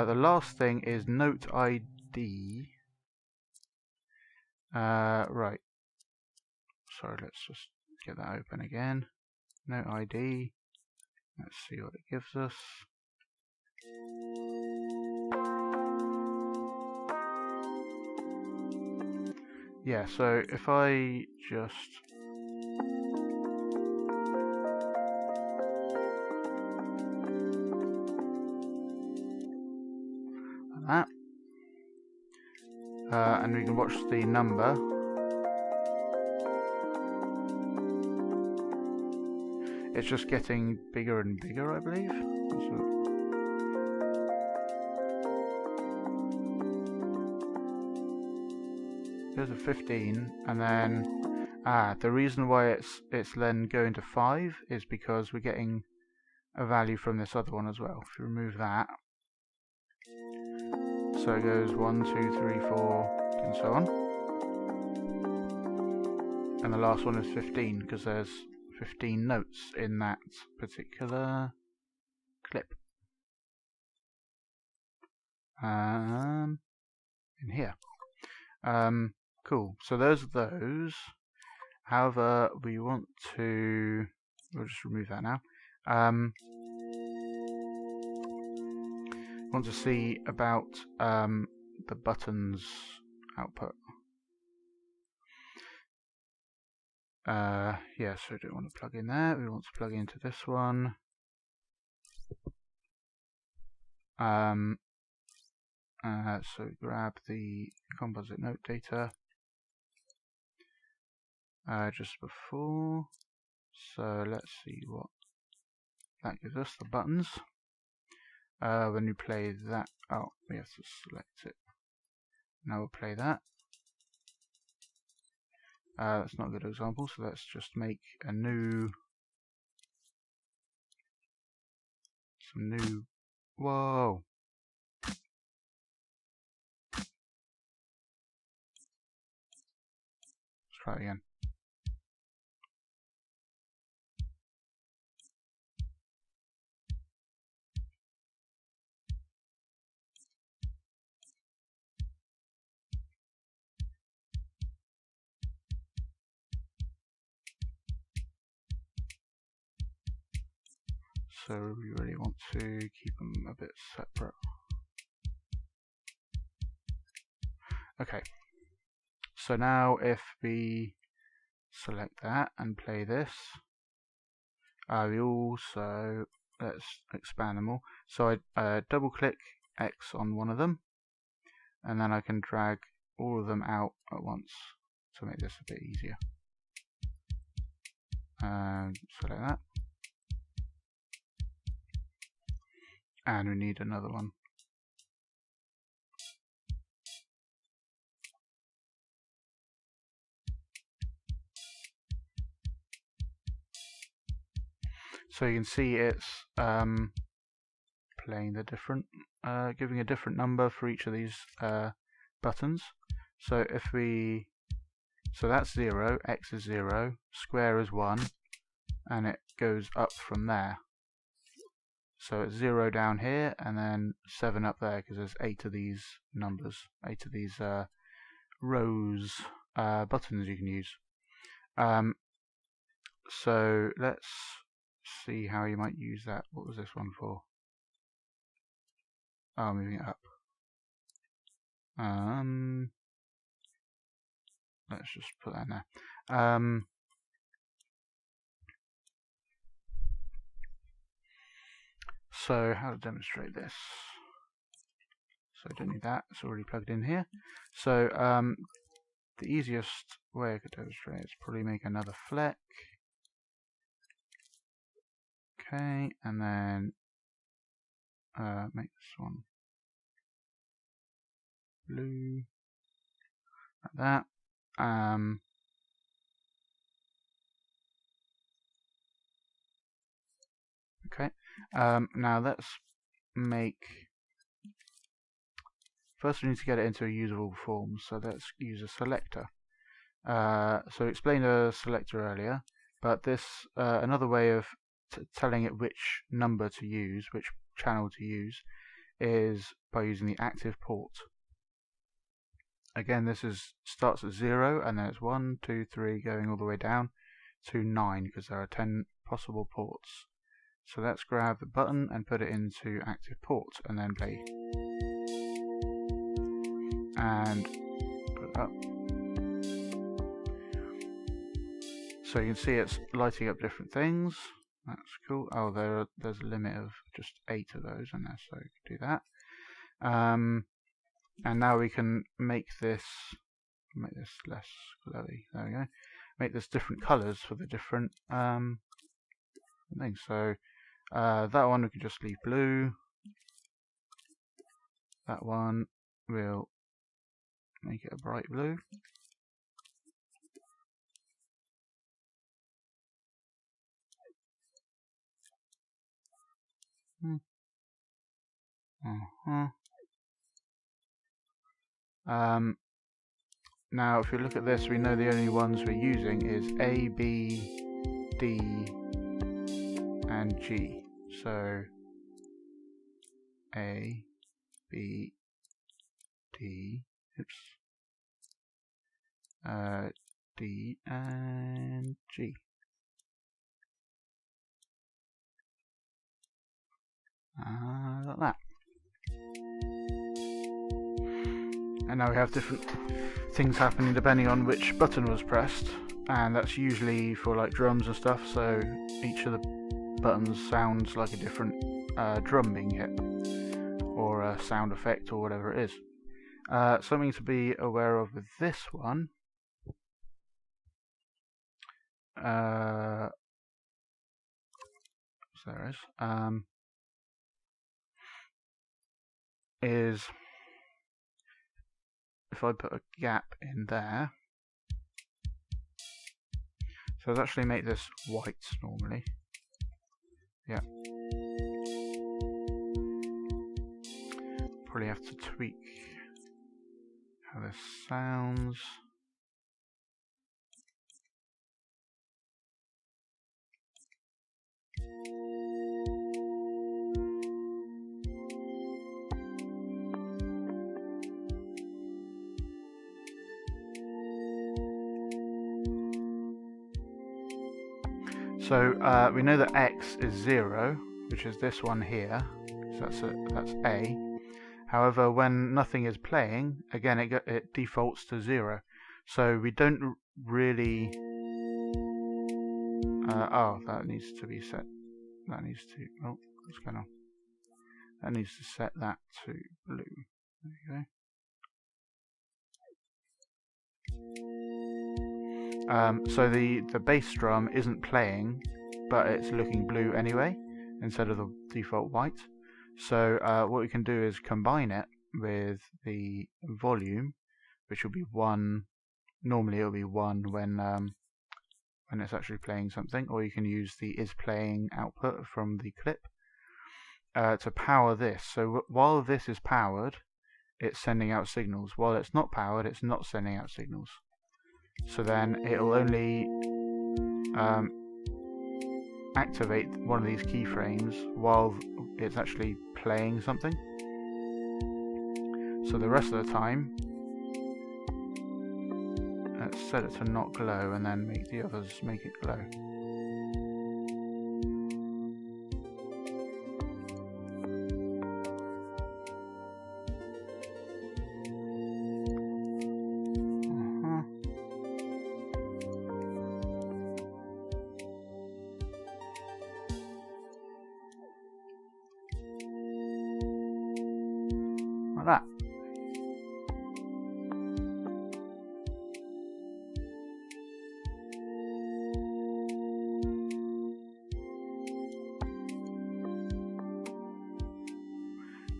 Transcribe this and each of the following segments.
The last thing is note ID. Right. Sorry, let's just get that open again. Note ID. Let's see what it gives us. Yeah, so if I just like that, and we can watch the number. It's just getting bigger and bigger, I believe. There's a 15, and then the reason why it's then going to 5 is because we're getting a value from this other one as well. If you remove that, so it goes 1, 2, 3, 4, and so on. And the last one is 15 because there's 15 notes in that particular clip. In here. Cool. So those are those. However, we want to. We'll just remove that now. Want to see about the buttons output. Yeah, so we don't want to plug in there. We want to plug into this one. So grab the composite note data just before. So let's see what that gives us. The buttons. When you play that, oh, we have to select it. Now we'll play that. That's not a good example, so let's just make a new, whoa. Let's try it again. So we really want to keep them a bit separate. Okay. So now if we select that and play this, we also, let's expand them all. So I double click X on one of them, and then I can drag all of them out at once to make this a bit easier. Select that. And we need another one. So you can see it's playing the different, giving a different number for each of these buttons. So if we, so that's 0, X is 0, square is 1, and it goes up from there. So it's 0 down here, and then 7 up there, because there's 8 of these numbers, 8 of these rows buttons you can use. So let's see how you might use that. What was this one for? Oh, moving it up. Let's just put that in there. So how to demonstrate this? So I don't need that, it's already plugged in here. So the easiest way I could demonstrate is probably make another fleck. Okay, and then make this one blue, like that. Okay, now let's make, first we need to get it into a usable form, so let's use a selector. So I explained a selector earlier, but this, another way of telling it which number to use, which channel to use, is by using the active port. Again, this starts at 0 and then it's 1, 2, 3 going all the way down to 9 because there are 10 possible ports. So let's grab the button and put it into active port and then play. And put it up. So you can see it's lighting up different things. That's cool. Oh, there's a limit of just 8 of those in there, so we can do that. And now we can make this less glowy. There we go. Make this different colours for the different things. So that one we can just leave blue. That one we'll make it a bright blue. Now if you look at this, we know the only ones we're using is A, B, D and G. So A, B, D, D and G. Like that. And now we have different things happening depending on which button was pressed, and that's usually for like drums and stuff, so each of the buttons sounds like a different drum being hit, or a sound effect, or whatever it is. Something to be aware of with this one, is if I put a gap in there, so let's actually make this white normally. Yeah. Probably have to tweak how this sounds. So we know that X is 0, which is this one here, so that's A. However, when nothing is playing, again it defaults to 0. So we don't really... oh, that needs to be set. That needs to... oh, what's going on? That needs to set that to blue. There you go. So the bass drum isn't playing, but it's looking blue anyway, instead of the default white. So what we can do is combine it with the volume, which will be 1. Normally it will be 1 when it's actually playing something, or you can use the is playing output from the clip to power this. So while this is powered, it's sending out signals. While it's not powered, it's not sending out signals. So then it'll only activate one of these keyframes while it's actually playing something. So the rest of the time, let's set it to not glow and then make the others make it glow. Like that.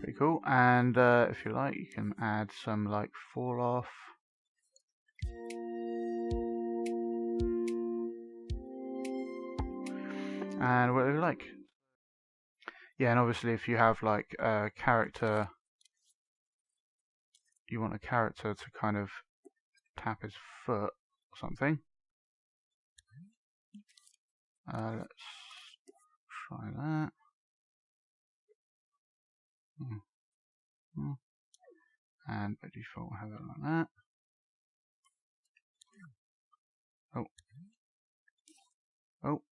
Pretty cool. And if you like, you can add some like fall off. And whatever you like. Yeah, and obviously if you have like a character, you want a character to kind of tap his foot or something. Let's try that. And by default we'll have it like that. Oh. Oh.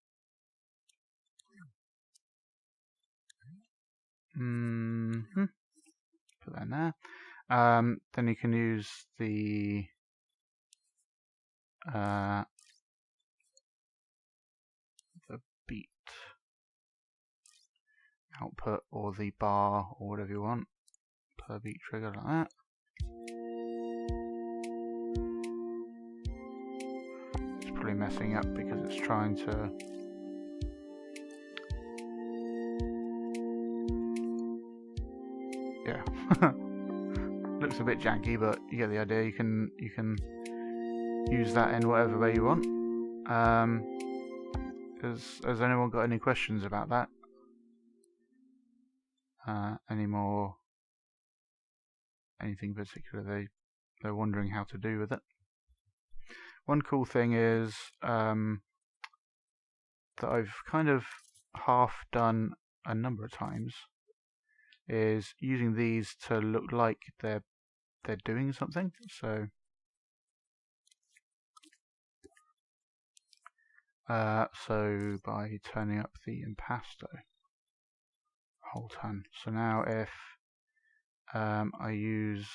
Put that in there. Then you can use the beat output or the bar or whatever you want per beat trigger like that. It's probably messing up because it's trying to looks a bit janky, but you get the idea. You can use that in whatever way you want. Has anyone got any questions about that? Anything particular they're wondering how to do with it? One cool thing is that I've kind of half done a number of times is using these to look like they're doing something. So by turning up the impasto a whole ton. So now if I use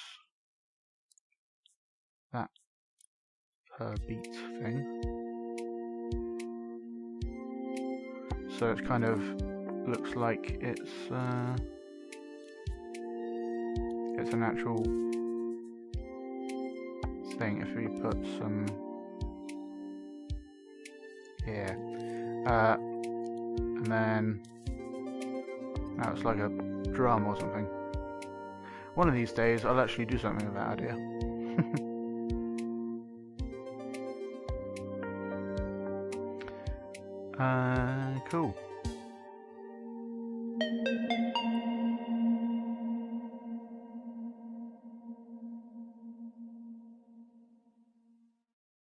that per beat thing, so it kind of looks like it's an actual thing. If we put some here, and then now it's like a drum or something. One of these days I'll actually do something with that idea. Cool.